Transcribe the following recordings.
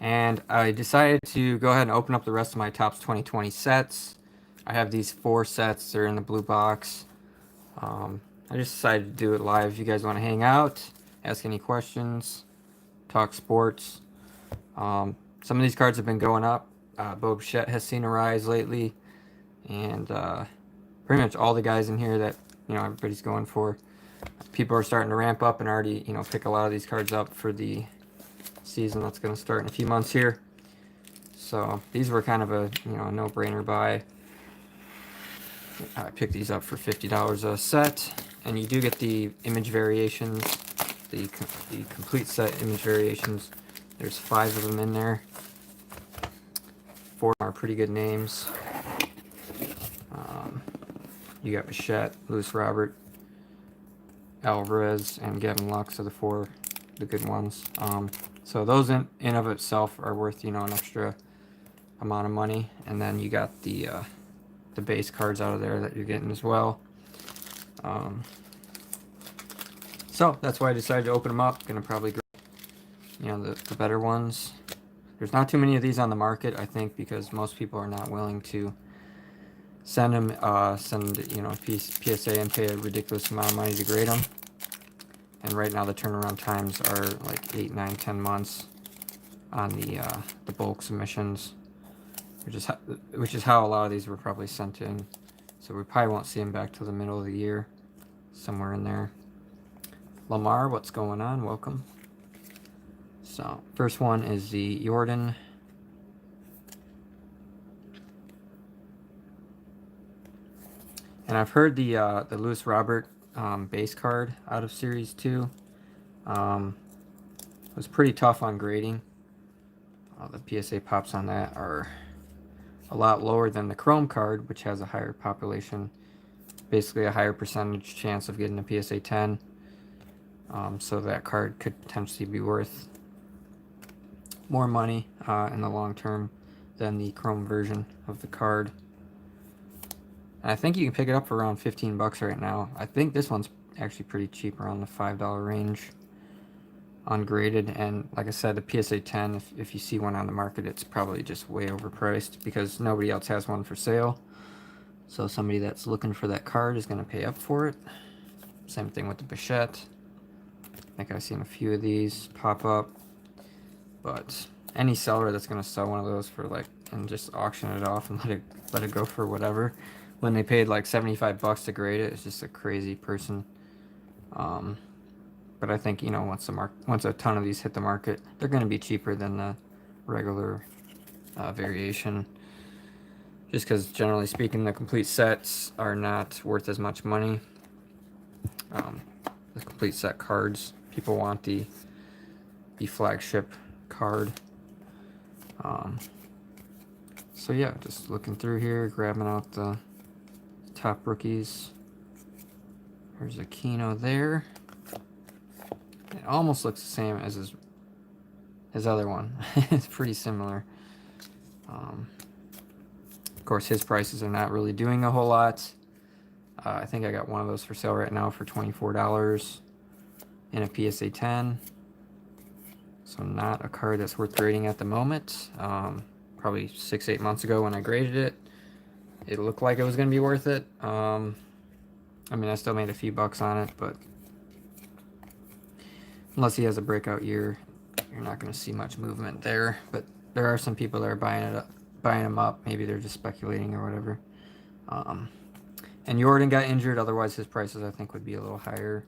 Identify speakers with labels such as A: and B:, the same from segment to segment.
A: And I decided to go ahead and open up the rest of my Topps 2020 sets. I have these 4 sets. They're in the blue box. I just decided to do it live. If you guys want to hang out, ask any questions, talk sports. Some of these cards have been going up. Bo Bichette has seen a rise lately. And pretty much all the guys in here that, everybody's going for. People are starting to ramp up and already, pick a lot of these cards up for the season that's going to start in a few months here. So these were kind of a no-brainer buy. I picked these up for $50 a set, and you do get the image variations, the complete set image variations. There's 5 of them in there. 4 are pretty good names. You got Bichette, Luis Robert, Alvarez, and Gavin Lux are the good ones. So those in of itself are worth an extra amount of money, and then you got the base cards out of there that you're getting as well. So that's why I decided to open them up. Gonna probably grab the better ones. There's not too many of these on the market, I think, because most people are not willing to send PSA and pay a ridiculous amount of money to grade them. And right now the turnaround times are like 8, 9, 10 months on the bulk submissions, which is how a lot of these were probably sent in. So we probably won't see them back till the middle of the year, somewhere in there. Lamar, what's going on? Welcome. So first one is the Jordan. And I've heard the Luis Robert base card out of Series 2 was pretty tough on grading. The PSA pops on that are a lot lower than the Chrome card, which has a higher population, basically a higher percentage chance of getting a PSA 10. So that card could potentially be worth more money in the long term than the Chrome version of the card. And I think you can pick it up for around 15 bucks right now. I think this one's actually pretty cheap, around the $5 range, ungraded. And like I said, the PSA 10, if you see one on the market, it's probably just way overpriced because nobody else has one for sale. So somebody that's looking for that card is going to pay up for it. Same thing with the Bichette. I think I've seen a few of these pop up. But any seller that's going to sell one of those for and just auction it off and let it go for whatever, when they paid like 75 bucks to grade it, it's just a crazy person. But I think once a ton of these hit the market, they're going to be cheaper than the regular variation. Just because generally speaking, the complete sets are not worth as much money. The complete set cards, people want the flagship card. So yeah, just looking through here, grabbing out the top rookies. There's a Keno there. It almost looks the same as his other one. It's pretty similar. Of course, his prices are not really doing a whole lot. I think I got one of those for sale right now for $24 in a PSA 10. So not a card that's worth grading at the moment. Probably 6-8 months ago when I graded it, it looked like it was going to be worth it. I mean, I still made a few bucks on it, but unless he has a breakout year, you're not going to see much movement there. But there are some people that are buying them up. Maybe they're just speculating or whatever. And Jordan got injured. Otherwise, his prices I think would be a little higher.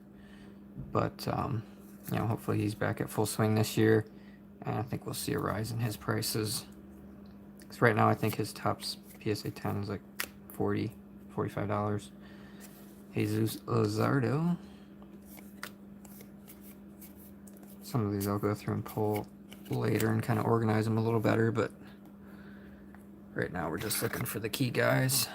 A: But hopefully he's back at full swing this year, and I think we'll see a rise in his prices. Because right now I think his Topps PSA 10 is like $40, $45. Jesus Luzardo. Some of these I'll go through and pull later and kind of organize them a little better, but right now we're just looking for the key guys.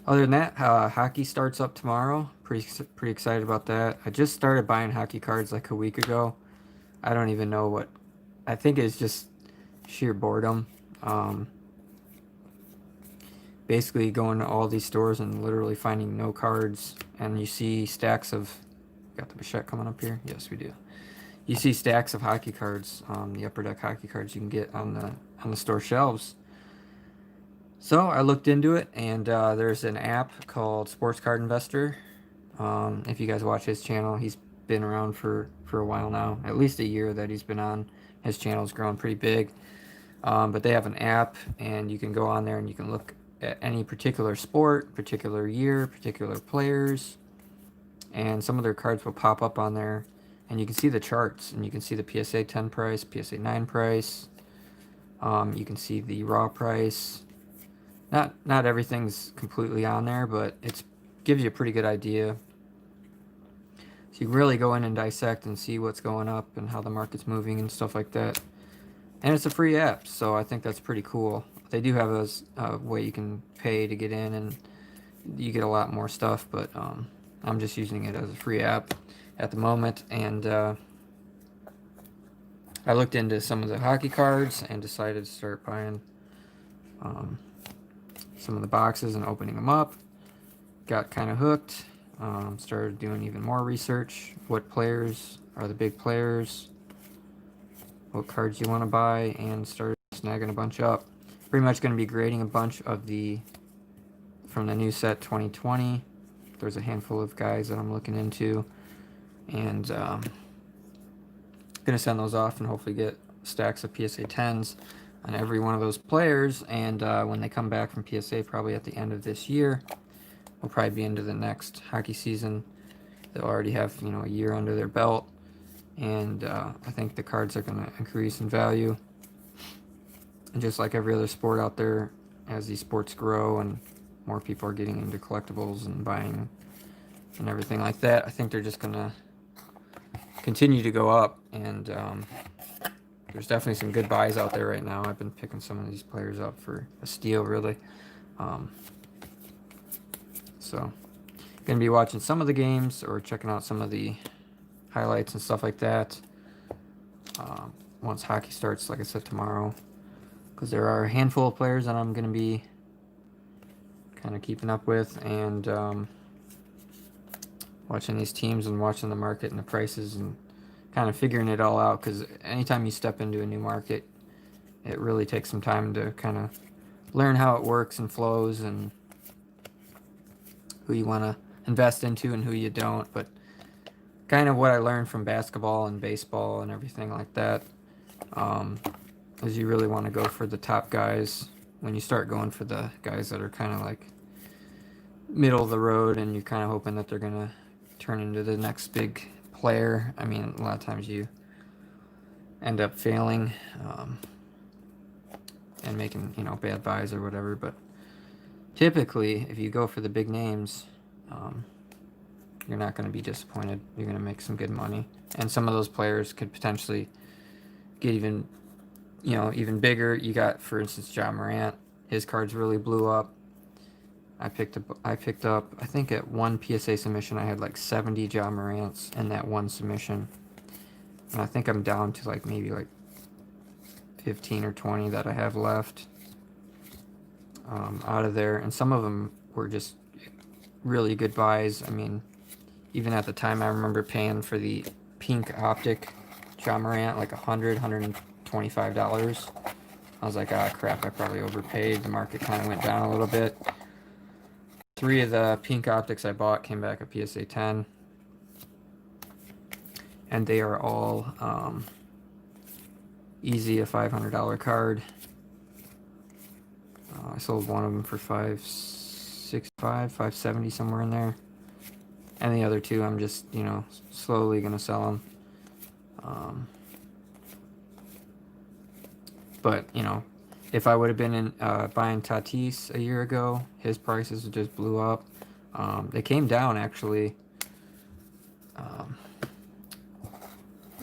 A: Other than that, hockey starts up tomorrow. Pretty excited about that. I just started buying hockey cards like a week ago. I don't even know what. I think it's just sheer boredom. Basically going to all these stores and literally finding no cards, and you see stacks of. Got the Bichette coming up here? Yes, we do. you see stacks of hockey cards, the Upper Deck hockey cards you can get on the store shelves. So I looked into it, and there's an app called Sports Card Investor. If you guys watch his channel, he's been around for a while now, at least a year that he's been on. His channel's grown pretty big. But they have an app, and you can go on there and you can look at any particular sport, particular year, particular players, and some of their cards will pop up on there, and you can see the charts, and you can see the PSA 10 price, PSA 9 price. You can see the raw price. Not everything's completely on there, but it gives you a pretty good idea. So you can really go in and dissect and see what's going up and how the market's moving and stuff like that. And it's a free app, so I think that's pretty cool. They do have a way you can pay to get in, and you get a lot more stuff, but I'm just using it as a free app at the moment. And I looked into some of the hockey cards and decided to start buying some of the boxes and opening them up. Got kind of hooked. Started doing even more research. What players are the big players? What cards you want to buy, and started snagging a bunch up. Pretty much going to be grading a bunch of from the new set 2020. There's a handful of guys that I'm looking into, and going to send those off and hopefully get stacks of PSA 10s on every one of those players. And when they come back from PSA, probably at the end of this year, we'll probably be into the next hockey season. They'll already have a year under their belt, and I think the cards are going to increase in value. And just like every other sport out there, as these sports grow and more people are getting into collectibles and buying and everything like that, I think they're just going to continue to go up. And there's definitely some good buys out there right now. I've been picking some of these players up for a steal, really. So going to be watching some of the games or checking out some of the highlights and stuff like that once hockey starts, like I said, tomorrow, because there are a handful of players that I'm going to be kind of keeping up with, and watching these teams and watching the market and the prices and kind of figuring it all out, because anytime you step into a new market, it really takes some time to kind of learn how it works and flows and who you want to invest into and who you don't. But kind of what I learned from basketball and baseball and everything like that is you really want to go for the top guys. When you start going for the guys that are kind of like middle of the road and you're kind of hoping that they're going to turn into the next big player, I mean, a lot of times you end up failing and making bad buys or whatever. But typically, if you go for the big names, you're not going to be disappointed. You're going to make some good money, and some of those players could potentially get even bigger. You got, for instance, Ja Morant. His cards really blew up. I picked up, I think at one PSA submission, I had like 70 Ja Morants in that one submission, and I think I'm down to like maybe like 15 or 20 that I have left out of there, and some of them were just really good buys. I mean, even at the time, I remember paying for the pink optic Ja Morant like $125. I was like, ah, crap, I probably overpaid. The market kind of went down a little bit. 3 of the pink optics I bought came back at PSA 10, and they are all easy a $500 card. I sold one of them for $565, $570, somewhere in there. And the other 2, I'm just, slowly going to sell them. But, if I would have been in buying Tatis a year ago, his prices just blew up. They came down, actually,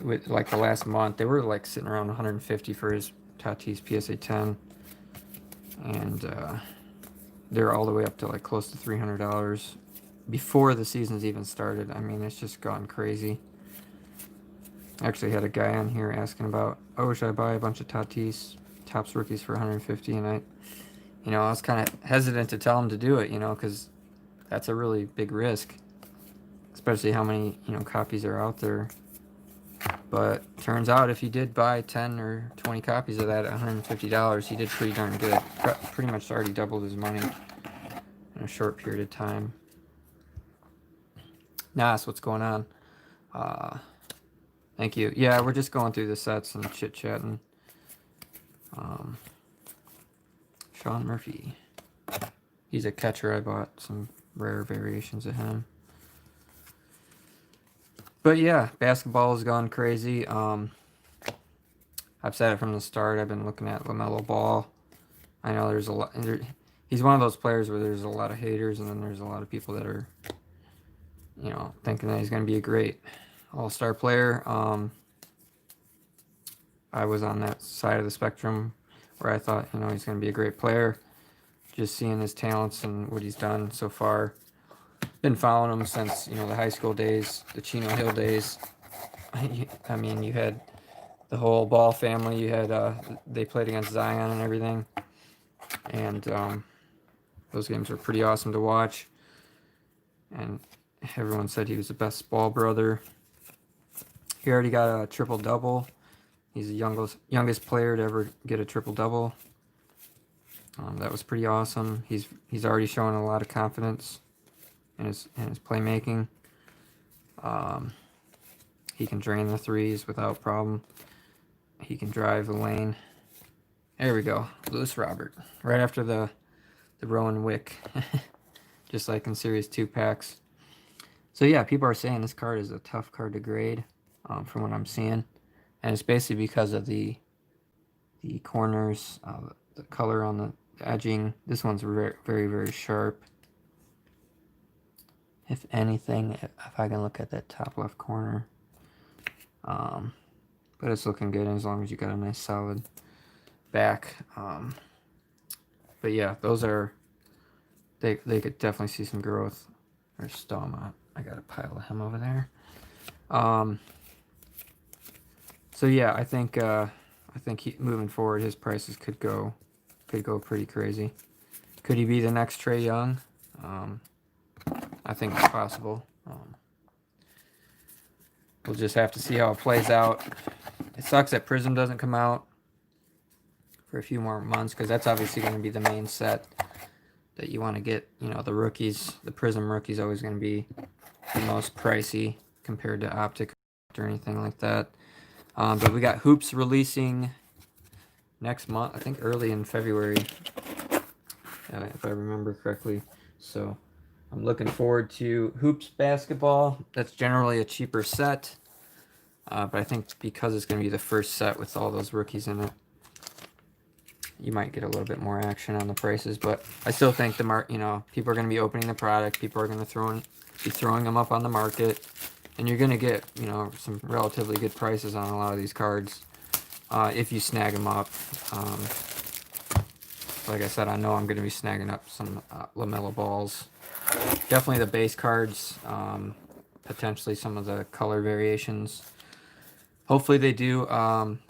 A: with like the last month. They were like sitting around 150 for his Tatis PSA 10. And they're all the way up to like close to $300 before the season's even started. I mean, it's just gone crazy. I actually had a guy on here asking about, oh, should I buy a bunch of Tatis Topps rookies for 150? And I was kind of hesitant to tell him to do it, because that's a really big risk, especially how many, copies are out there. But turns out if you did buy 10 or 20 copies of that at $150, he did pretty darn good. Pretty much already doubled his money in a short period of time. Nas, what's going on? Thank you. Yeah, we're just going through the sets and chit-chatting. Sean Murphy. He's a catcher. I bought some rare variations of him. But yeah, basketball has gone crazy. I've said it from the start. I've been looking at LaMelo Ball. I know there's a lot. He's one of those players where there's a lot of haters, and then there's a lot of people that are, you know, thinking that he's going to be a great all-star player. I was on that side of the spectrum where I thought, you know, he's going to be a great player. Just seeing his talents and what he's done so far. Been following him since, you know, the high school days, the Chino Hill days. I mean, you had the whole Ball family. You had they played against Zion and everything, and those games were pretty awesome to watch. And everyone said he was the best Ball brother. He already got a triple-double. He's the youngest player to ever get a triple-double. That was pretty awesome. He's already showing a lot of confidence in his playmaking. He can drain the threes without problem. He can drive the lane. There we go. Lewis Robert. Right after the Rowan Wick. Just like in Series 2 packs. So yeah, people are saying this card is a tough card to grade, from what I'm seeing. And it's basically because of the corners, the color on the edging. This one's very, very, very sharp. If anything, if I can look at that top left corner. But it's looking good as long as you got a nice solid back. But yeah, those are, they could definitely see some growth. There's Stallmont. I got a pile of him over there. So yeah, I think moving forward, his prices could go pretty crazy. Could he be the next Trae Young? I think it's possible. We'll just have to see how it plays out. It sucks that Prism doesn't come out for a few more months, because that's obviously going to be the main set that you want to get. You know, the rookies, the Prism rookies, always going to be the most pricey compared to Optic or anything like that. But we got Hoops releasing next month, I think early in February, if I remember correctly. So I'm looking forward to Hoops basketball. That's generally a cheaper set, but I think because it's going to be the first set with all those rookies in it, you might get a little bit more action on the prices. But I still think people are going to be opening the product. People are going to be throwing them up on the market, and you're going to get, you know, some relatively good prices on a lot of these cards if you snag them up. Like I said, I know I'm going to be snagging up some LaMelo Balls. Definitely the base cards, potentially some of the color variations. Hopefully they do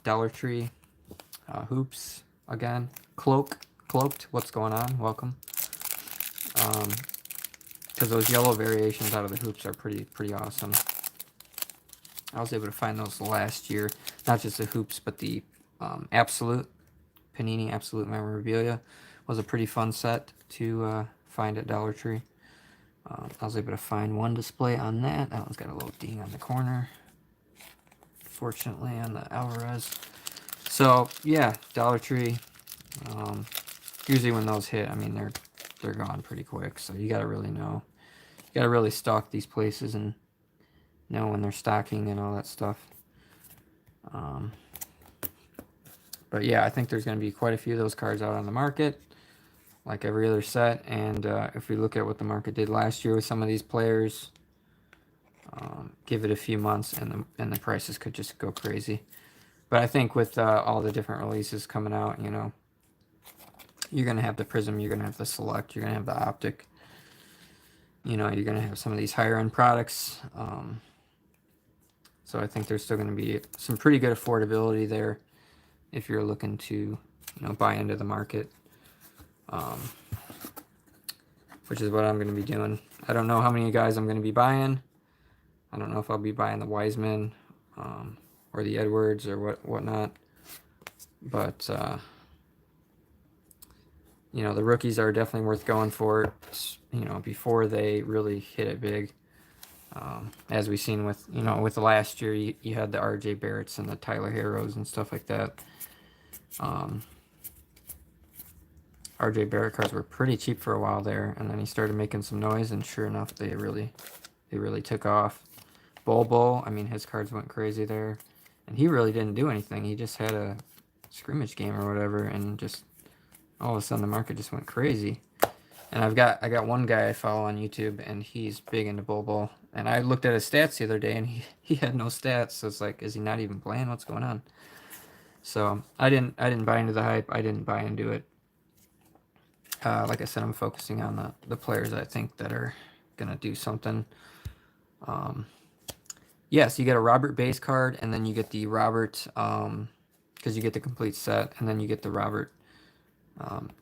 A: Dollar Tree Hoops again. Cloaked, what's going on? Welcome. Because those yellow variations out of the Hoops are pretty awesome. I was able to find those last year. Not just the Hoops, but the Absolute, Panini Absolute Memorabilia was a pretty fun set to find at Dollar Tree. I was able to find one display on that. That one's got a little ding on the corner. Fortunately, on the Alvarez. So yeah, Dollar Tree. Usually when those hit, I mean they're gone pretty quick. So you gotta really know. You gotta really stock these places and know when they're stocking and all that stuff. But yeah, I think there's gonna be quite a few of those cards out on the market, like every other set. And if we look at what the market did last year with some of these players, give it a few months and the prices could just go crazy. But I think with all the different releases coming out, you know, you're going to have the Prism, you're going to have the Select, you're going to have the Optic. You know, you're going to have some of these higher end products. So I think there's still going to be some pretty good affordability there if you're looking to, you know, buy into the market. Which is what I'm going to be doing. I don't know how many guys I'm going to be buying. I don't know if I'll be buying the Wiseman or or the Edwards or whatnot. But you know, the rookies are definitely worth going for, you know, before they really hit it big. As we've seen with, you know, with the last year, you had the RJ Barretts and the Tyler Harrows and stuff like that. RJ Barrett cards were pretty cheap for a while there, and then he started making some noise, and sure enough, they really took off. Bobo, I mean, his cards went crazy there, and he really didn't do anything. He just had a scrimmage game or whatever, and just all of a sudden the market just went crazy. And I got one guy I follow on YouTube, and he's big into Bobo. And I looked at his stats the other day, and he had no stats. So it's like, is he not even playing? What's going on? So I didn't buy into the hype. I didn't buy into it. Like I said, I'm focusing on the players I think that are gonna do something. Yes, you get a Robert base card, and then you get the Robert, because you get the complete set, and then you get the Robert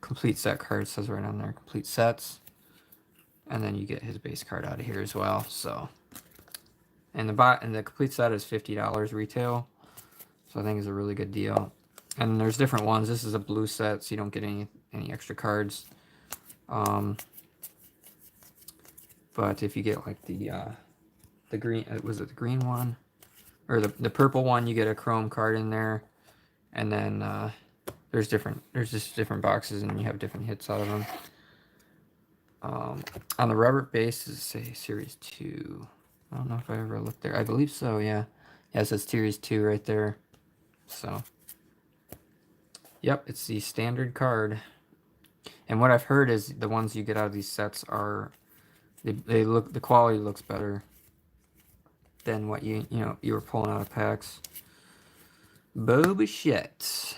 A: complete set card. It says right on there, complete sets, and then you get his base card out of here as well. So, and the complete set is $50 retail, so I think it's a really good deal. And there's different ones. This is a blue set, so you don't get any extra cards. But if you get like the green, was it the green one or the purple one, you get a chrome card in there, and then there's just different boxes, and you have different hits out of them. On the Robert base is say Series 2. I don't know if I ever looked there. I believe so, yeah. Yeah, it says Series 2 right there. So, yep, it's the standard card. And what I've heard is the ones you get out of these sets are, they look, the quality looks better than what you were pulling out of packs. Bo Bichette.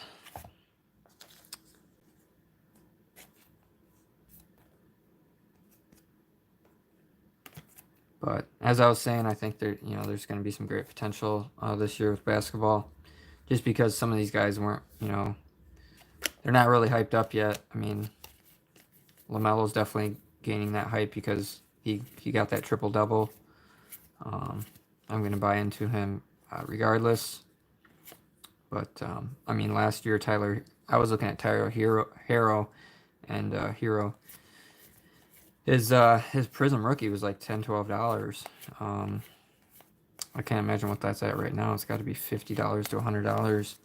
A: But as I was saying, I think there's going to be some great potential this year with basketball, just because some of these guys weren't, they're not really hyped up yet. I mean, LaMelo's definitely gaining that hype because he got that triple double. I'm going to buy into him regardless. But I mean, last year I was looking at Tyler Hero, and Hero. His Prism rookie was like $10-$12. I can't imagine what that's at right now. It's got to be $50 to $100.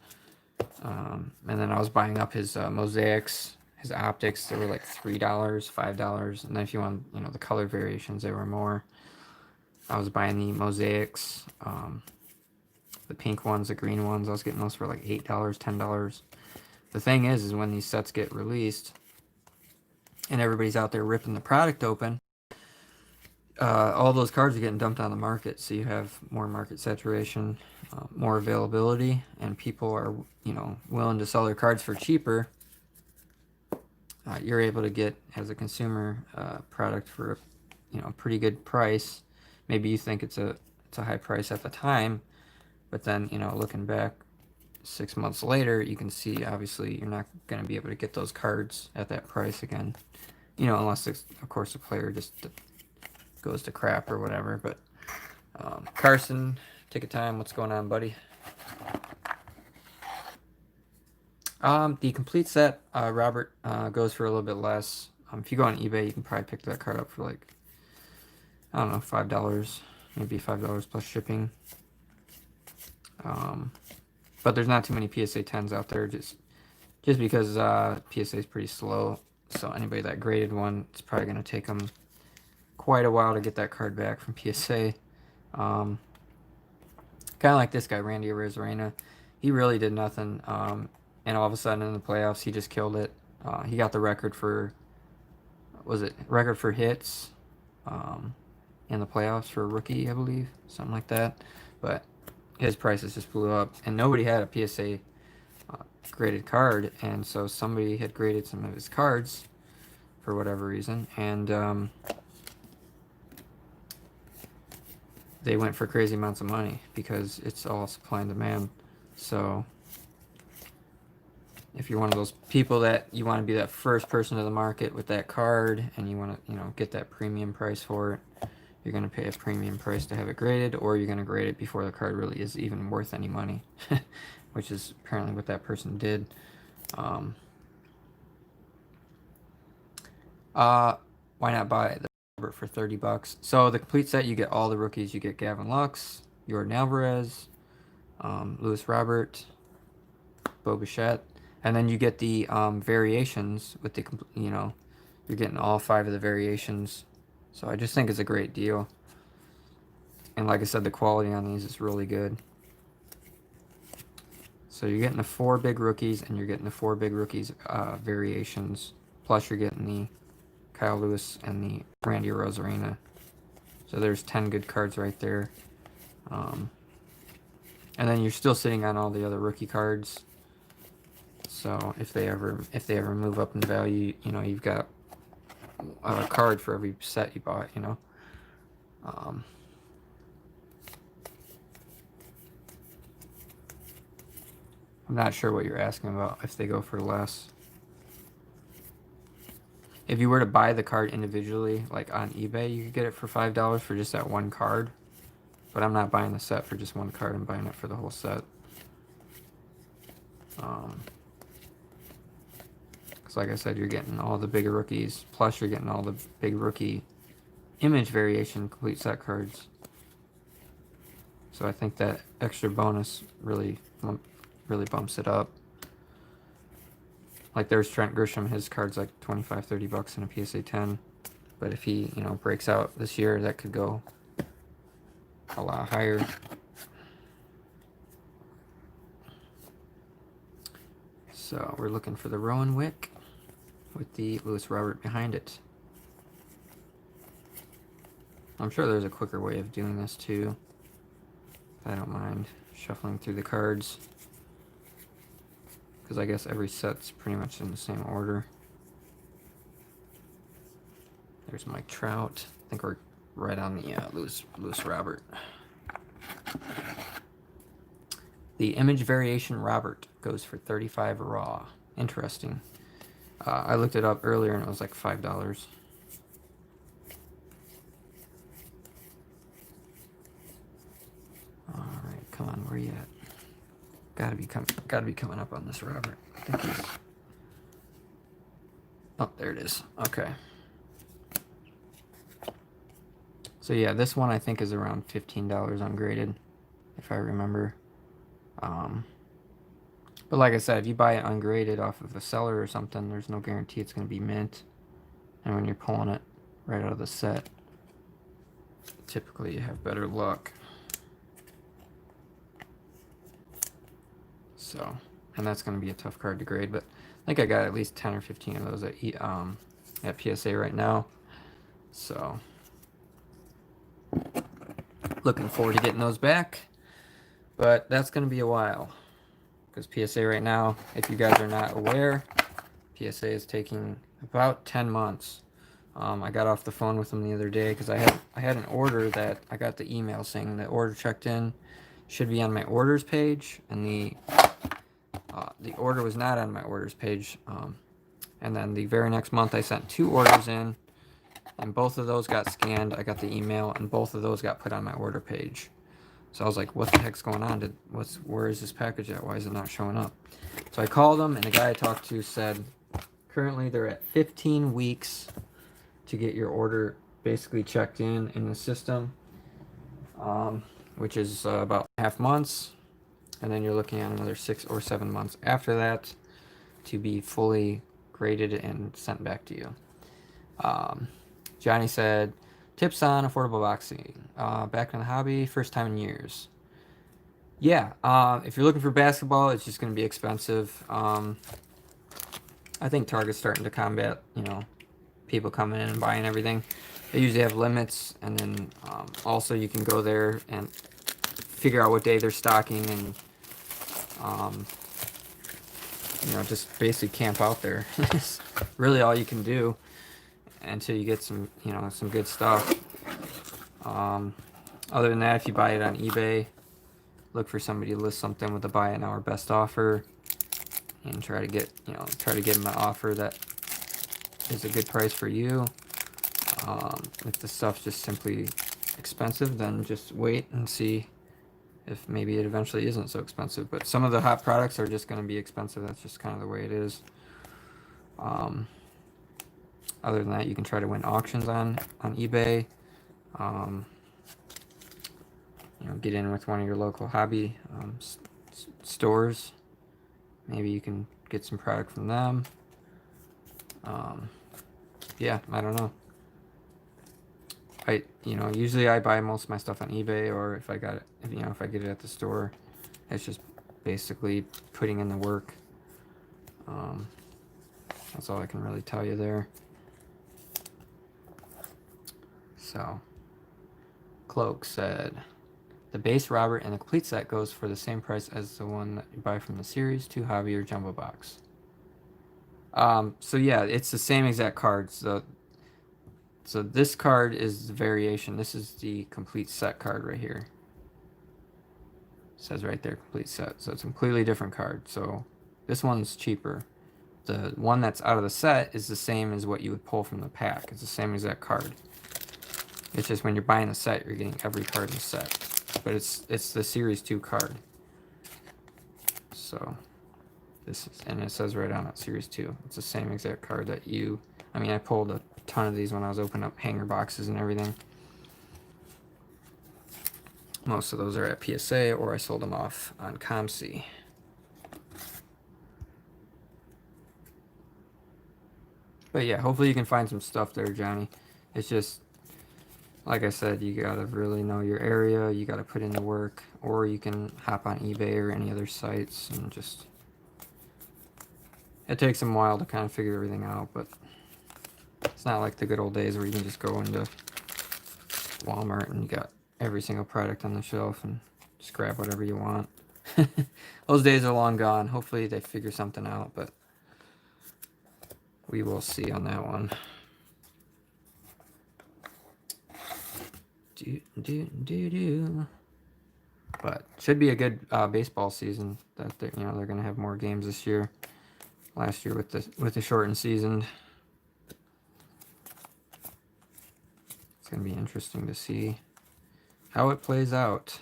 A: And then I was buying up his mosaics, his optics. They were like $3, $5. And then if you want, the color variations, they were more. I was buying the mosaics, the pink ones, the green ones. I was getting those for like $8, $10. The thing is when these sets get released, and everybody's out there ripping the product open, all those cards are getting dumped on the market, so you have more market saturation, more availability, and people are, willing to sell their cards for cheaper. You're able to get, as a consumer, product for, a pretty good price. Maybe you think it's a high price at the time, but then, looking back 6 months later, you can see obviously you're not going to be able to get those cards at that price again. Unless, of course, the player just goes to crap or whatever. But Carson, take a time. What's going on, buddy? The complete set, Robert, goes for a little bit less. If you go on eBay, you can probably pick that card up for like, I don't know, $5, maybe $5 plus shipping. But there's not too many PSA 10s out there, just because PSA is pretty slow. So anybody that graded one, it's probably going to take them quite a while to get that card back from PSA. Kind of like this guy, Randy Arozarena. He really did nothing, and all of a sudden in the playoffs, he just killed it. He got the record for, record for hits in the playoffs for a rookie, I believe, something like that. But his prices just blew up, and nobody had a PSA graded card, and so somebody had graded some of his cards for whatever reason, and they went for crazy amounts of money because it's all supply and demand. So if you're one of those people that you want to be that first person to the market with that card, and you want to, get that premium price for it, you're going to pay a premium price to have it graded, or you're going to grade it before the card really is even worth any money, which is apparently what that person did. Why not buy the Robert for $30? So the complete set, you get all the rookies. You get Gavin Lux, Jordan Alvarez, Luis Robert, Bo Bichette, and then you get the variations with the, you know, you're getting all 5 of the variations. So I just think it's a great deal. And like I said, the quality on these is really good. So you're getting the 4 big rookies, and you're getting the 4 big rookies variations. Plus you're getting the Kyle Lewis and the Randy Arozarena. So there's 10 good cards right there. And then you're still sitting on all the other rookie cards. So if they ever move up in value, you know, you've got a card for every set you bought, you know. I'm not sure what you're asking about, if they go for less. If you were to buy the card individually, like on eBay, you could get it for $5 for just that one card. But I'm not buying the set for just one card. I'm buying it for the whole set. Because like I said, you're getting all the bigger rookies. Plus you're getting all the big rookie image variation complete set cards. So I think that extra bonus really bumps it up. Like there's Trent Grisham, his card's like $25-30 in a PSA 10. But if he, you know, breaks out this year, that could go a lot higher. So we're looking for the Rowan Wick with the Luis Robert behind it. I'm sure there's a quicker way of doing this too. I don't mind shuffling through the cards, because I guess every set's pretty much in the same order. There's Mike Trout. I think we're right on the Luis Robert. The image variation Robert goes for 35 raw. Interesting. I looked it up earlier and it was like $5. All right, come on, where you at? Gotta be coming up on this Robert. I think he's... Oh, there it is. Okay. So yeah, this one I think is around $15 ungraded, if I remember. But like I said, if you buy it ungraded off of a seller or something, there's no guarantee it's going to be mint. And when you're pulling it right out of the set, typically you have better luck. So, and that's going to be a tough card to grade, but I think I got at least 10 or 15 of those at PSA right now. So, looking forward to getting those back, but that's going to be a while, because PSA right now, if you guys are not aware, PSA is taking about 10 months. I got off the phone with them the other day because I had an order that I got the email saying the order checked in, should be on my orders page, and the order was not on my orders page. And then the very next month I sent 2 orders in, and both of those got scanned. I got the email, and both of those got put on my order page. So I was like, what the heck's going on? Where is this package at? Why is it not showing up? So I called them, and the guy I talked to said currently they're at 15 weeks to get your order basically checked in the system, which is about half months. And then you're looking at another 6 or 7 months after that to be fully graded and sent back to you. Johnny said, tips on affordable boxing. Back in the hobby, first time in years. Yeah, if you're looking for basketball, it's just going to be expensive. I think Target's starting to combat, you know, people coming in and buying everything. They usually have limits, and then also you can go there and figure out what day they're stocking, and you know, just basically camp out there. It's really all you can do until you get some, you know, some good stuff. Other than that, if you buy it on eBay, look for somebody to list something with a buy it now or best offer, and try to get them an offer that is a good price for you. If the stuff's just simply expensive, then just wait and see if maybe it eventually isn't so expensive. But some of the hot products are just going to be expensive. That's just kind of the way it is. Other than that, you can try to win auctions on eBay. Get in with one of your local hobby stores. Maybe you can get some product from them. Yeah, I don't know. Usually I buy most of my stuff on eBay, or if I got it, if I get it at the store, it's just basically putting in the work. That's all I can really tell you there. So, Cloak said, the base Robert and the complete set goes for the same price as the one that you buy from the Series 2 Hobby or Jumbo Box. So yeah, it's the same exact card. So this card is the variation. This is the complete set card right here. It says right there, complete set. So it's a completely different card. So this one's cheaper. The one that's out of the set is the same as what you would pull from the pack. It's the same exact card. It's just when you're buying the set, you're getting every card in the set. But it's the Series 2 card. So this is, and it says right on it, Series 2. It's the same exact card that I pulled a ton of these when I was opening up hanger boxes and everything. Most of those are at PSA, or I sold them off on COMC. But yeah, hopefully you can find some stuff there, Johnny. It's just, like I said, you gotta really know your area, you gotta put in the work, or you can hop on eBay or any other sites and just... It takes them a while to kind of figure everything out, but it's not like the good old days where you can just go into Walmart and you got every single product on the shelf and just grab whatever you want. Those days are long gone. Hopefully they figure something out, but we will see on that one. But should be a good baseball season. That they're going to have more games this year. Last year with the shortened season, it's going to be interesting to see how it plays out.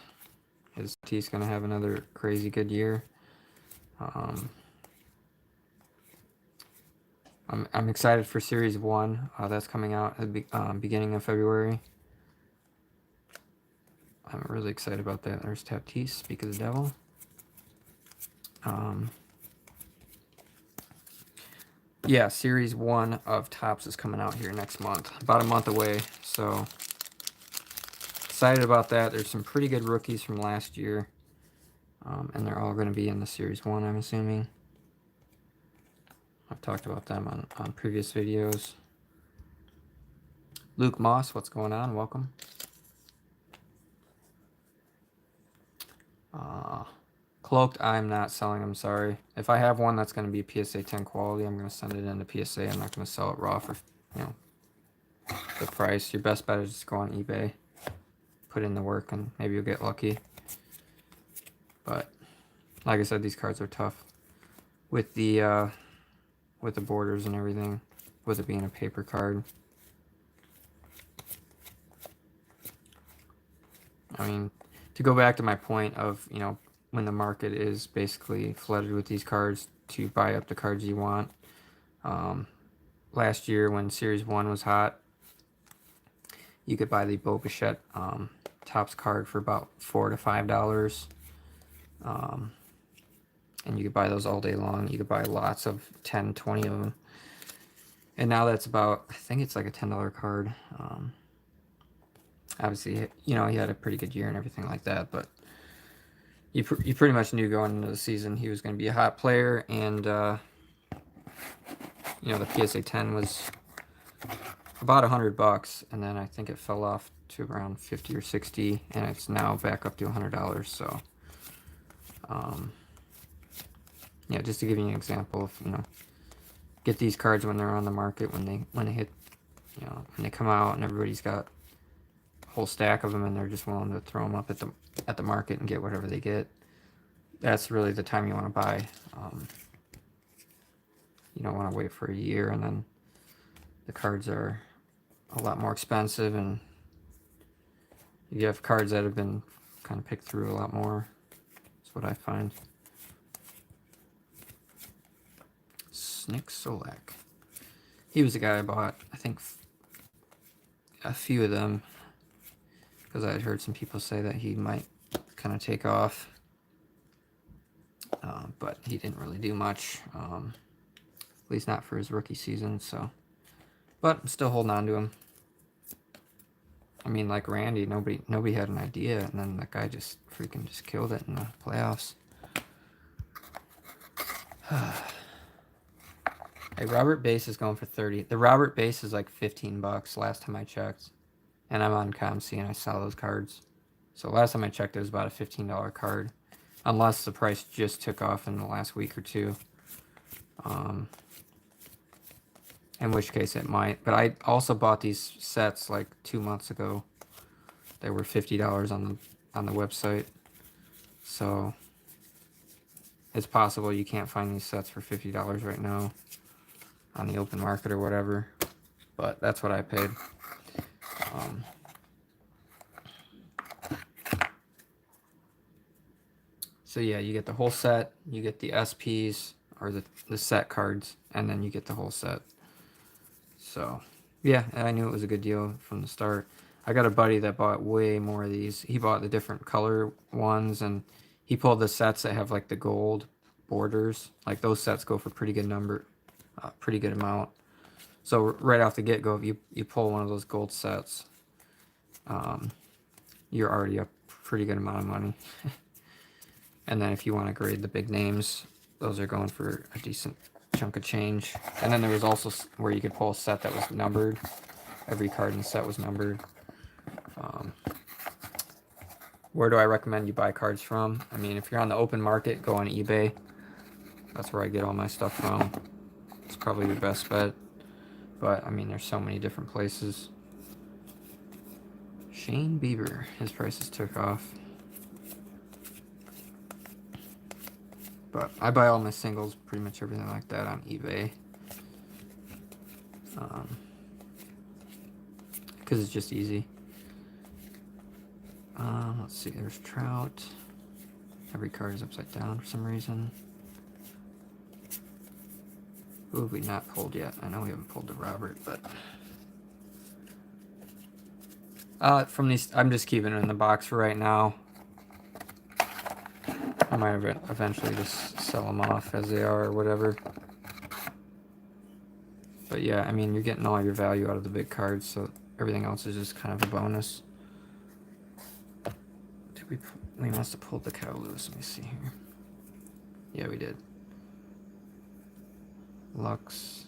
A: Is Tatis going to have another crazy good year? I'm excited for Series 1. That's coming out at the beginning of February. I'm really excited about that. There's Tatis, speak of the devil. Yeah, Series 1 of Topps is coming out here next month. About a month away, so excited about that. There's some pretty good rookies from last year, and they're all going to be in the Series 1, I'm assuming. I've talked about them on previous videos. Luke Moss, what's going on? Welcome. Cloaked, I'm not selling, I'm sorry. If I have one that's going to be PSA 10 quality, I'm going to send it into PSA. I'm not going to sell it raw for, the price. Your best bet is just go on eBay, put in the work, and maybe you'll get lucky. But like I said, these cards are tough with the borders and everything, with it being a paper card. I mean, to go back to my point of, when the market is basically flooded with these cards to buy up the cards you want. Last year when Series 1 was hot, you could buy the Bo Bichette Topps card for about $4 to $5. And you could buy those all day long. You could buy lots of 10, 20 of them. And now that's about, I think it's like a $10 card. Obviously, he had a pretty good year and everything like that, but you pretty much knew going into the season he was going to be a hot player, and the PSA 10 was about $100, and then I think it fell off to around 50 or 60, and it's now back up to $100. So, just to give you an example of get these cards when they're on the market, when they hit, when they come out and everybody's got whole stack of them and they're just willing to throw them up at the market and get whatever they get. That's really the time you want to buy. You don't want to wait for a year and then the cards are a lot more expensive and You have cards that have been kind of picked through a lot more. That's what I find. Nick Solak. He was the guy I bought, I think, a few of them. Because I had heard some people say that he might kind of take off. But he didn't really do much. At least not for his rookie season, so. But I'm still holding on to him. I mean, like Randy, nobody had an idea, and then that guy just freaking just killed it in the playoffs. Hey, Robert Base is going for 30. The Robert Base is like $15 last time I checked. And I'm on ComC and I saw those cards. So last time I checked, it was about a $15 card. Unless the price just took off in the last week or two. In which case it might. But I also bought these sets like 2 months ago. They were $50 on the website. So it's possible you can't find these sets for $50 right now on the open market or whatever. But that's what I paid. So yeah, you get the whole set, you get the SPs, or the set cards, and then you get the whole set. So, yeah, I knew it was a good deal from the start. I got a buddy that bought way more of these. He bought the different color ones, and he pulled the sets that have like the gold borders. Like those sets go for pretty good pretty good amount. So right off the get-go, if you pull one of those gold sets, you're already up a pretty good amount of money. And then if you want to grade the big names, those are going for a decent chunk of change. And then there was also where you could pull a set that was numbered. Every card in the set was numbered. Where do I recommend you buy cards from? I mean, if you're on the open market, go on eBay. That's where I get all my stuff from. It's probably your best bet. But, I mean, there's so many different places. Shane Bieber, his prices took off. But I buy all my singles, pretty much everything like that on eBay. Because it's just easy. Let's see, there's Trout. Every card is upside down for some reason. Who have we not pulled yet? I know we haven't pulled the Robert, but... from these, I'm just keeping it in the box for right now. I might eventually just sell them off as they are or whatever. But yeah, I mean, you're getting all your value out of the big cards, so everything else is just kind of a bonus. We must have pulled the Kyle Lewis. Let me see here. Yeah, we did. Lux,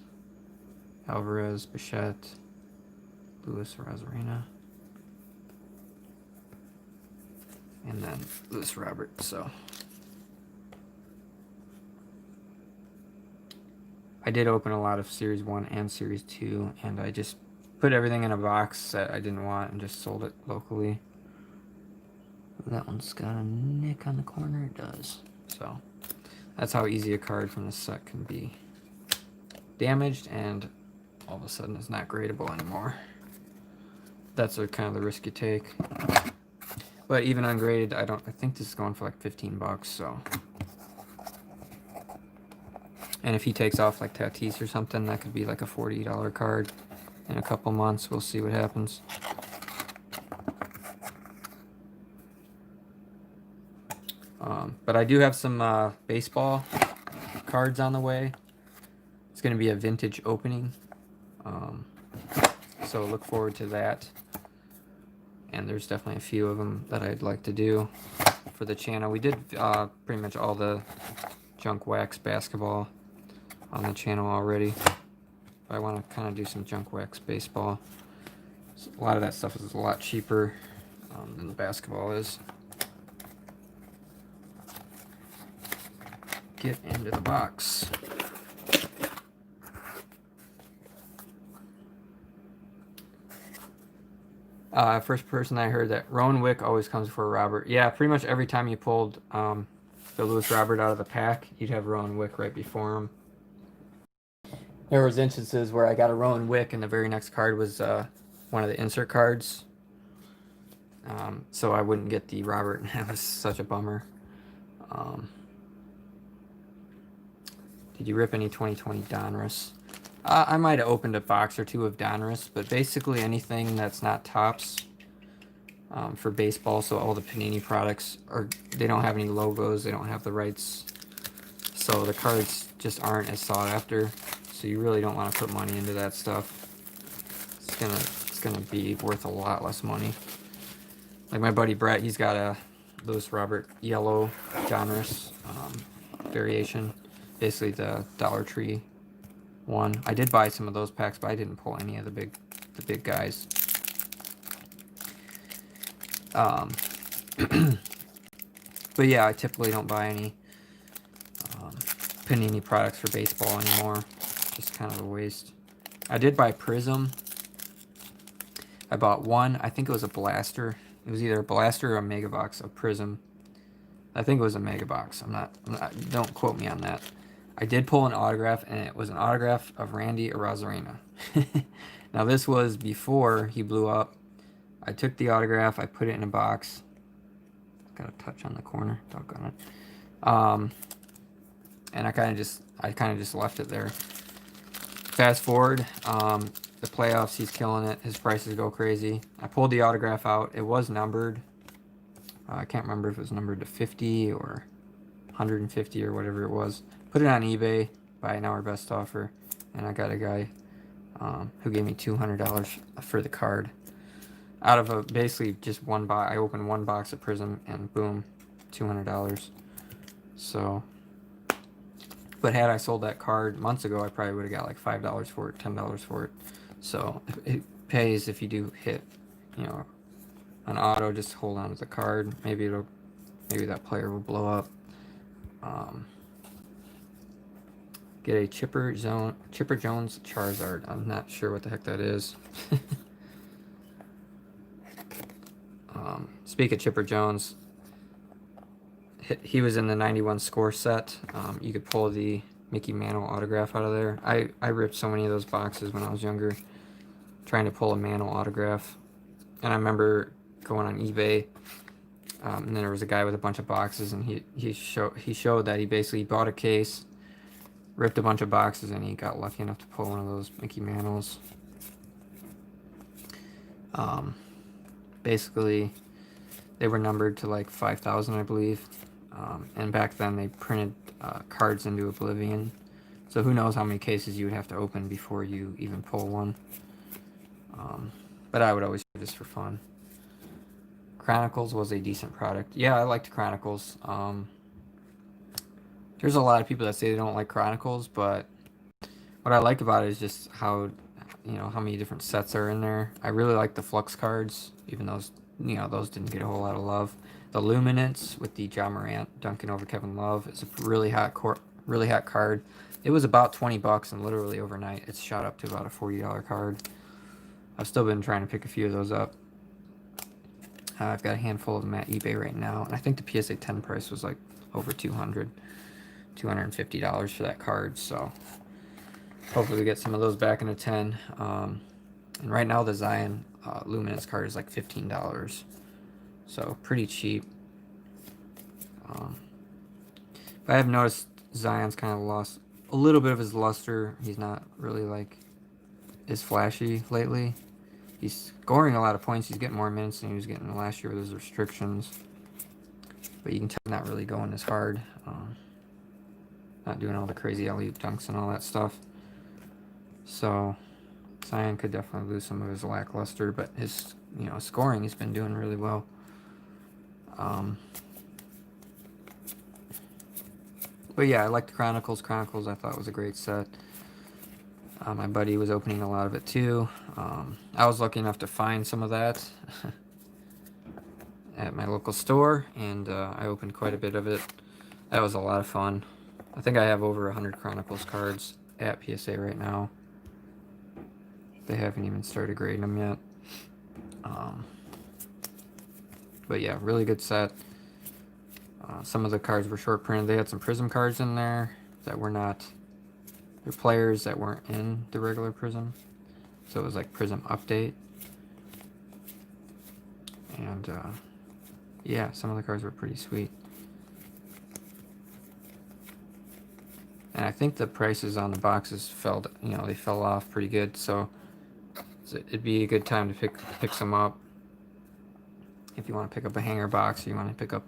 A: Alvarez, Bichette, Luis Rosarena, and then Luis Robert. So I did open a lot of Series 1 and Series 2, and I just put everything in a box that I didn't want and just sold it locally. That one's got a nick on the corner. It does. So that's how easy a card from this set can be damaged and all of a sudden it's not gradable anymore. That's kind of the risk you take. But even ungraded, I think this is going for like $15, so. And if he takes off like Tatis or something, that could be like a $40 card in a couple months. We'll see what happens. But I do have some baseball cards on the way. It's going to be a vintage opening. So look forward to that. And there's definitely a few of them that I'd like to do for the channel. We did pretty much all the junk wax basketball on the channel already. But I want to kind of do some junk wax baseball. So a lot of that stuff is a lot cheaper than the basketball is. Get into the box. First person I heard that Rowan Wick always comes before Robert. Yeah, pretty much every time you pulled the Luis Robert out of the pack, you'd have Rowan Wick right before him. There was instances where I got a Rowan Wick and the very next card was one of the insert cards. so I wouldn't get the Robert, and that was such a bummer. Did you rip any 2020 Donruss? I might have opened a box or two of Donruss, but basically anything that's not Topps for baseball, so all the Panini products, they don't have any logos, they don't have the rights, so the cards just aren't as sought after, so you really don't want to put money into that stuff. It's gonna be worth a lot less money. Like my buddy Brett, he's got a Lewis Robert yellow Donruss variation, basically the Dollar Tree one. I did buy some of those packs, but I didn't pull any of the big guys. But yeah, I typically don't buy any Panini products for baseball anymore. Just kind of a waste. I did buy Prism. I bought one. I think it was a blaster. It was either a blaster or a mega box of Prism. I think it was a mega box. I'm not. Don't quote me on that. I did pull an autograph, and it was an autograph of Randy Arozarena. Now this was before he blew up. I took the autograph. I put it in a box. Got a touch on the corner. Doggone it. And I kind of just left it there. Fast forward, the playoffs, he's killing it. His prices go crazy. I pulled the autograph out. It was numbered. I can't remember if it was numbered to 50 or 150 or whatever it was. Put it on eBay, buy an hour best offer, and I got a guy who gave me $200 for the card. Out of basically just one box. I opened one box of Prism, and boom, $200. So, but had I sold that card months ago, I probably would have got like $5 for it, $10 for it. So it pays if you do hit, an auto. Just hold on to the card. Maybe that player will blow up. Get a Chipper Jones Charizard. I'm not sure what the heck that is. Speak of Chipper Jones, he was in the 91 score set. You could pull the Mickey Mantle autograph out of there. I ripped so many of those boxes when I was younger, trying to pull a Mantle autograph. And I remember going on eBay, and then there was a guy with a bunch of boxes, and he showed that he basically bought a case, ripped a bunch of boxes, and he got lucky enough to pull one of those Mickey Mantles. Basically, they were numbered to like 5,000, I believe. And back then they printed cards into oblivion. So who knows how many cases you would have to open before you even pull one. But I would always do this for fun. Chronicles was a decent product. Yeah, I liked Chronicles. There's a lot of people that say they don't like Chronicles, but what I like about it is just how many different sets are in there. I really like the Flux cards, even those didn't get a whole lot of love. The Luminance with the John Morant dunking over Kevin Love is a really hot card. It was about $20, and literally overnight it's shot up to about a $40 card. I've still been trying to pick a few of those up. I've got a handful of them at eBay right now, and I think the PSA 10 price was like over $250 for that card. So hopefully we get some of those back into 10. And right now the Zion Luminance card is like $15, so pretty cheap. But I have noticed Zion's kind of lost a little bit of his luster. He's not really like as flashy lately. He's scoring a lot of points. He's getting more minutes than he was getting last year with his restrictions. But you can tell he's not really going as hard. Not doing all the crazy alley-oop dunks and all that stuff. So Zion could definitely lose some of his lackluster, but his scoring, he's been doing really well. But yeah, I liked Chronicles. Chronicles I thought was a great set. My buddy was opening a lot of it too. I was lucky enough to find some of that at my local store, and I opened quite a bit of it. That was a lot of fun. I think I have over 100 Chronicles cards at PSA right now. They haven't even started grading them yet. But yeah, really good set. Some of the cards were short printed. They had some Prism cards in there that were not... They're players that weren't in the regular Prism. So it was like Prism Update. And yeah, some of the cards were pretty sweet. And I think the prices on the boxes they fell off pretty good. So it'd be a good time to pick some up. If you want to pick up a hanger box, or you want to pick up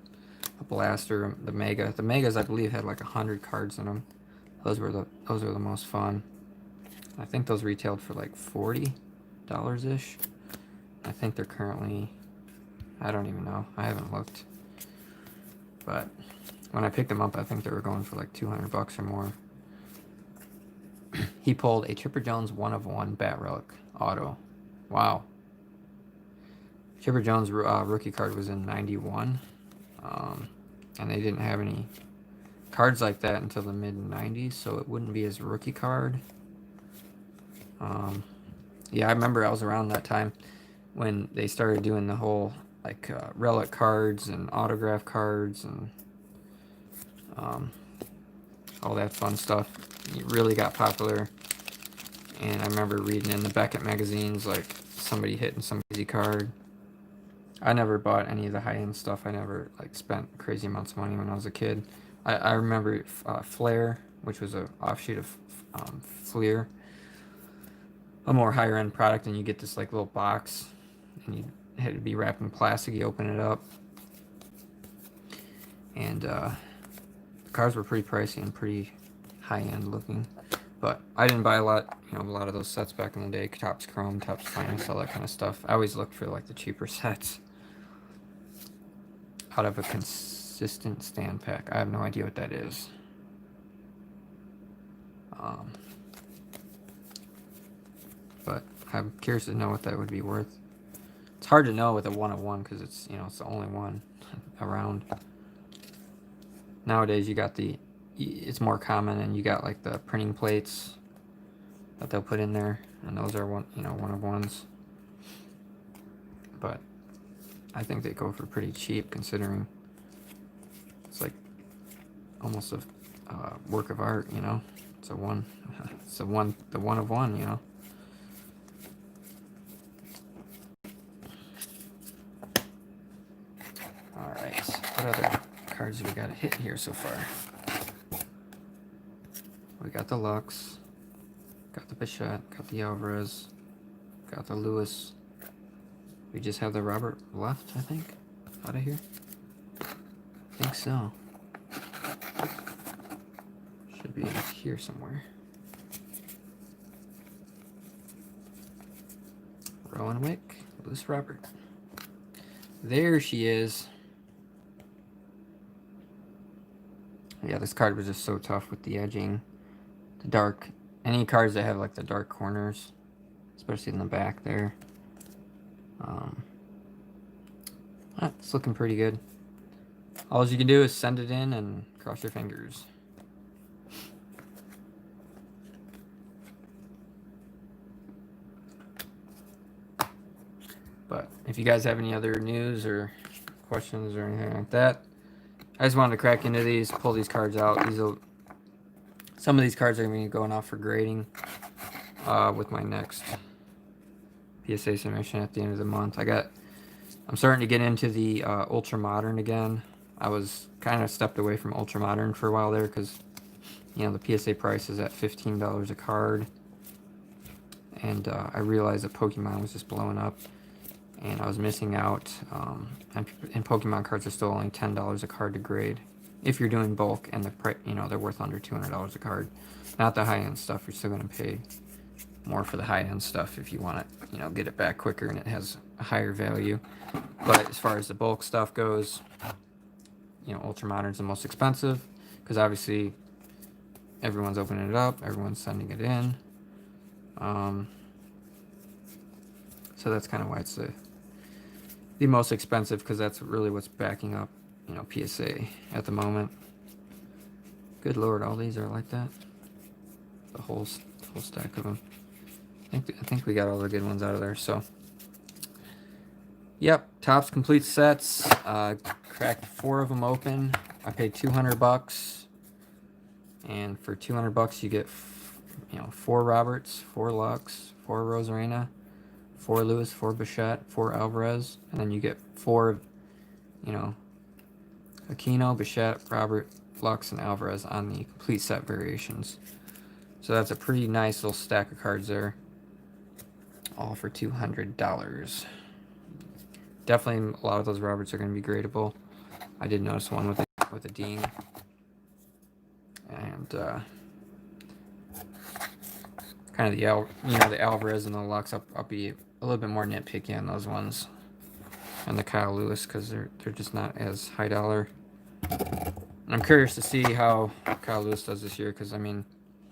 A: a blaster, the Mega. The Megas, I believe, had like 100 cards in them. Those were the most fun. I think those retailed for like $40-ish. I think they're currently, I don't even know. I haven't looked. But when I picked them up, I think they were going for like $200 or more. He pulled a Chipper Jones 1/1 Bat Relic auto. Wow. Chipper Jones rookie card was in 91. And they didn't have any cards like that until the mid-90s, so it wouldn't be his rookie card. Yeah, I remember I was around that time when they started doing the whole like relic cards and autograph cards and all that fun stuff. It really got popular. And I remember reading in the Beckett magazines like somebody hitting some crazy card. I never bought any of the high-end stuff. I never like spent crazy amounts of money when I was a kid. I remember Flair, which was an offshoot of Fleer, a more higher end product, and you get this like little box, and you had to be wrapped in plastic. You open it up, and the cards were pretty pricey and pretty high end looking. But I didn't buy a lot of those sets back in the day. Topps Chrome, Topps Finest, all that kind of stuff. I always looked for like the cheaper sets out of a consistent stand pack. I have no idea what that is. But I'm curious to know what that would be worth. It's hard to know with a 1/1 because it's it's the only one around. Nowadays you got it's more common, and you got like the printing plates that they'll put in there, and those are 1/1s. But I think they go for pretty cheap considering it's like almost a work of art, It's the 1/1, Alright, what other cards do we got to hit here so far? We got the Lux, got the Bichette, got the Alvarez, got the Lewis. We just have the Robert left, I think, out of here. I think so. Should be in here somewhere. Rowan Wick, Lewis Robert. There she is. Yeah, this card was just so tough with the edging. The dark, any cards that have like the dark corners, especially in the back there. It's looking pretty good. All you can do is send it in and cross your fingers. But if you guys have any other news or questions or anything like that, I just wanted to crack into these, pull these cards out. Some of these cards are going to be going off for grading with my next PSA submission at the end of the month. I'm starting to get into the Ultra Modern again. I was kind of stepped away from Ultra Modern for a while there because, the PSA price is at $15 a card. And I realized that Pokemon was just blowing up. And I was missing out. And Pokemon cards are still only $10 a card to grade. If you're doing bulk and they're worth under $200 a card. Not the high-end stuff. You're still going to pay more for the high-end stuff if you want it, get it back quicker and it has a higher value. But as far as the bulk stuff goes, Ultra Modern's the most expensive because obviously everyone's opening it up, everyone's sending it in. So that's kind of why it's the most expensive, because that's really what's backing up, PSA at the moment. Good Lord, all these are like that. The whole stack of them. I think we got all the good ones out of there. So, yep, Topps complete sets. Cracked 4 of them open. I paid $200, and for $200 you get 4 Roberts, 4 Lux, 4 Rosarena, 4 Lewis, 4 Bichette, 4 Alvarez, and then you get 4, you know, Aquino, Bichette, Robert, Lux, and Alvarez on the complete set variations. So that's a pretty nice little stack of cards there. All for $200. Definitely a lot of those Roberts are going to be gradable. I did notice one with a ding. And kind of the Alvarez and the Lux, I'll be a little bit more nitpicky on those ones. And the Kyle Lewis, because they're just not as high dollar. I'm curious to see how Kyle Lewis does this year, because I mean,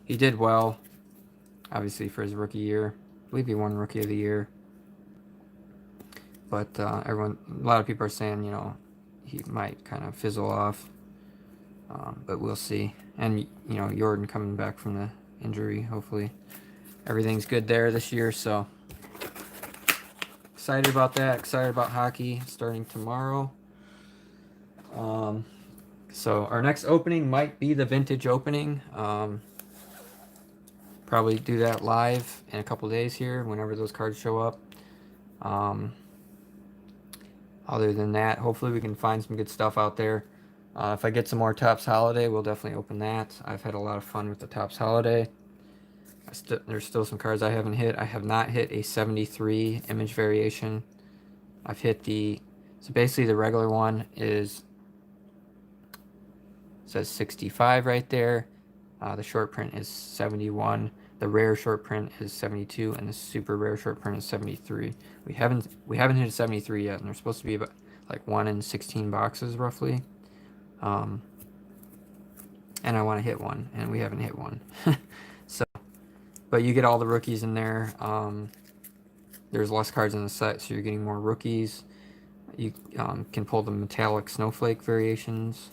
A: he did well, obviously, for his rookie year. I believe he won Rookie of the Year. But a lot of people are saying, you know, he might kind of fizzle off. But we'll see. And, you know, Jordan coming back from the injury, hopefully everything's good there this year. So excited about that. Excited about hockey starting tomorrow. So our next opening might be the vintage opening. Probably do that live in a couple days here whenever those cards show up. Other than that, hopefully we can find some good stuff out there. If I get some more Topps Holiday, we'll definitely open that. I've had a lot of fun with the Topps Holiday. There's still some cards I haven't hit. I have not hit a 73 image variation. I've hit so basically the regular one says 65 right there. The short print is 71. The rare short print is 72, and the super rare short print is 73. We haven't hit a 73 yet, and they're supposed to be about like 1 in 16 boxes roughly. And I want to hit one, and we haven't hit one. So, but you get all the rookies in there. There's less cards in the set, so you're getting more rookies. You can pull the metallic snowflake variations,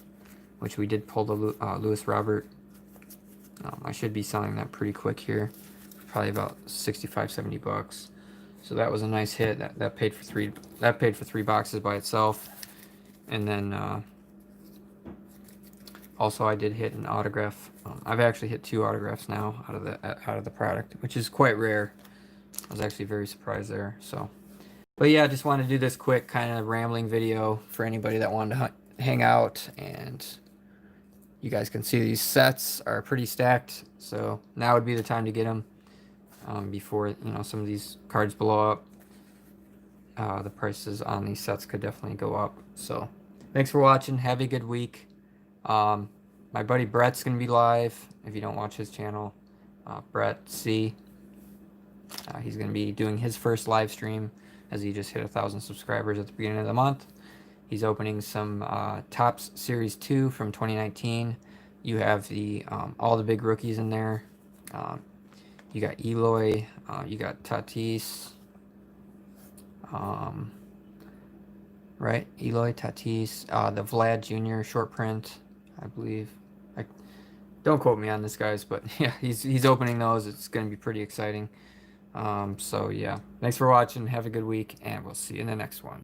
A: which we did pull the Lewis Robert. I should be selling that pretty quick here, probably about 65-70 bucks. So that was a nice hit. That paid for three boxes by itself. And then also I did hit an autograph. I've actually hit 2 autographs now out of the product, which is quite rare. I was actually very surprised there. So, but yeah, I just wanted to do this quick kind of rambling video for anybody that wanted to hang out, and you guys can see these sets are pretty stacked, so now would be the time to get them before, you know, some of these cards blow up. The prices on these sets could definitely go up. So thanks for watching. Have a good week. My buddy Brett's gonna be live. If you don't watch his channel, Brett C. He's gonna be doing his first live stream, as he just hit 1,000 subscribers at the beginning of the month. He's opening some Topps Series 2 from 2019. You have all the big rookies in there. You got Eloy, you got Tatis, right? Eloy, Tatis, the Vlad Jr. short print, I believe. Don't quote me on this, guys, but yeah, he's opening those. It's going to be pretty exciting. So yeah, thanks for watching. Have a good week, and we'll see you in the next one.